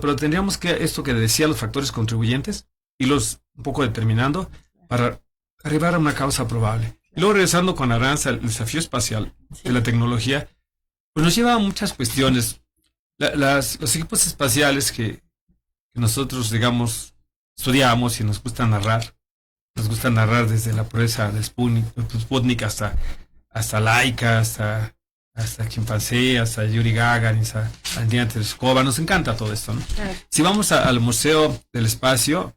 D: Pero tendríamos que, esto que decía, los factores contribuyentes, irlos un poco determinando para arribar a una causa probable. Y luego regresando con Aranza, el desafío espacial de la tecnología, pues nos lleva a muchas cuestiones. Los equipos espaciales que nosotros, digamos, estudiamos y nos gusta narrar desde la proeza del Sputnik hasta Laika, hasta Chimpancé, hasta Yuri Gagarin, hasta Andina Tereskova, nos encanta todo esto, ¿no?
C: Claro.
D: Si vamos al Museo del Espacio,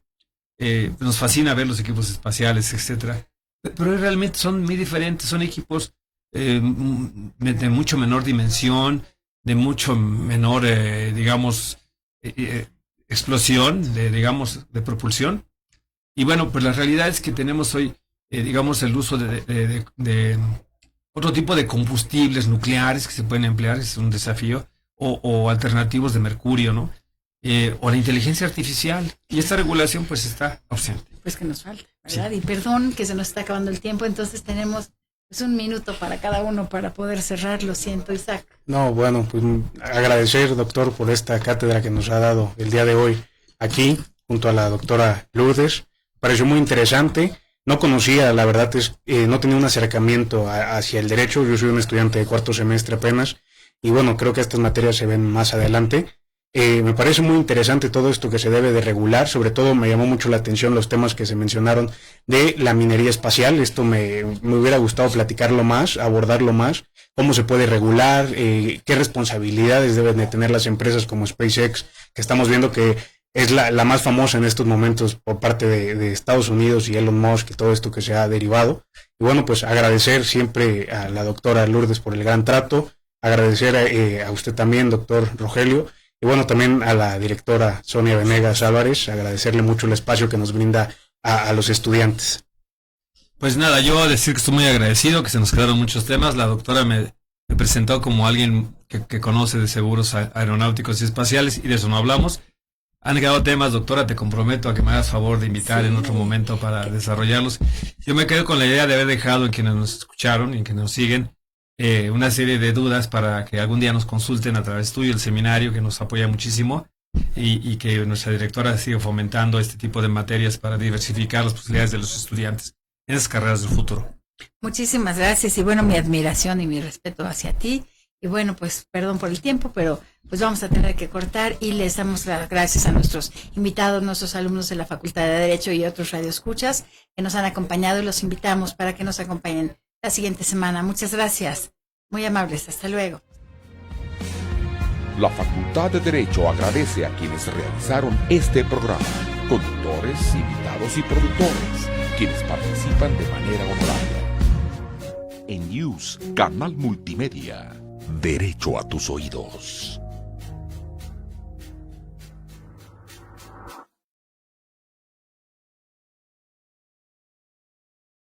D: nos fascina ver los equipos espaciales, etcétera, pero realmente son muy diferentes, son equipos de mucho menor dimensión, de mucho menor, digamos, explosión, de propulsión. Y bueno, pues la realidad es que tenemos hoy, digamos, el uso de otro tipo de combustibles nucleares que se pueden emplear, es un desafío, o alternativos de mercurio, ¿no? O la inteligencia artificial. Y esta regulación pues está ausente.
C: Pues que nos falta, ¿verdad? Sí. Y perdón que se nos está acabando el tiempo, entonces tenemos pues un minuto para cada uno para poder cerrar. Lo siento, Isaac.
E: No, bueno, pues agradecer, doctor, por esta cátedra que nos ha dado el día de hoy aquí, junto a la doctora Lourdes. Pareció muy interesante. No conocía, la verdad no tenía un acercamiento hacia el derecho. Yo soy un estudiante de cuarto semestre apenas, y bueno, creo que estas materias se ven más adelante. Me parece muy interesante todo esto que se debe de regular. Sobre todo me llamó mucho la atención los temas que se mencionaron de la minería espacial. Esto me hubiera gustado platicarlo más, abordarlo más, cómo se puede regular, qué responsabilidades deben de tener las empresas como SpaceX, que estamos viendo que es la más famosa en estos momentos por parte de Estados Unidos y Elon Musk y todo esto que se ha derivado. Y bueno, pues agradecer siempre a la doctora Lourdes por el gran trato, agradecer a usted también, doctor Rogelio, y bueno, también a la directora Sonia Venegas Álvarez, agradecerle mucho el espacio que nos brinda a los estudiantes.
D: Pues nada, yo decir que estoy muy agradecido, que se nos quedaron muchos temas. La doctora me presentó como alguien que conoce de seguros aeronáuticos y espaciales, y de eso no hablamos. Han quedado temas, doctora, te comprometo a que me hagas favor de invitar en otro momento para desarrollarlos. Yo me quedo con la idea de haber dejado en quienes nos escucharon y en quienes nos siguen una serie de dudas para que algún día nos consulten a través tuyo, el seminario, que nos apoya muchísimo, y que nuestra directora siga fomentando este tipo de materias para diversificar las posibilidades de los estudiantes en esas carreras del futuro.
C: Muchísimas gracias, y bueno, mi admiración y mi respeto hacia ti. Y bueno, pues perdón por el tiempo, pero pues vamos a tener que cortar, y les damos las gracias a nuestros invitados, nuestros alumnos de la Facultad de Derecho y otros radioescuchas que nos han acompañado, y los invitamos para que nos acompañen la siguiente semana. Muchas gracias. Muy amables. Hasta luego.
A: La Facultad de Derecho agradece a quienes realizaron este programa, conductores, invitados y productores, quienes participan de manera honoraria. En News, Canal Multimedia. Derecho a tus oídos.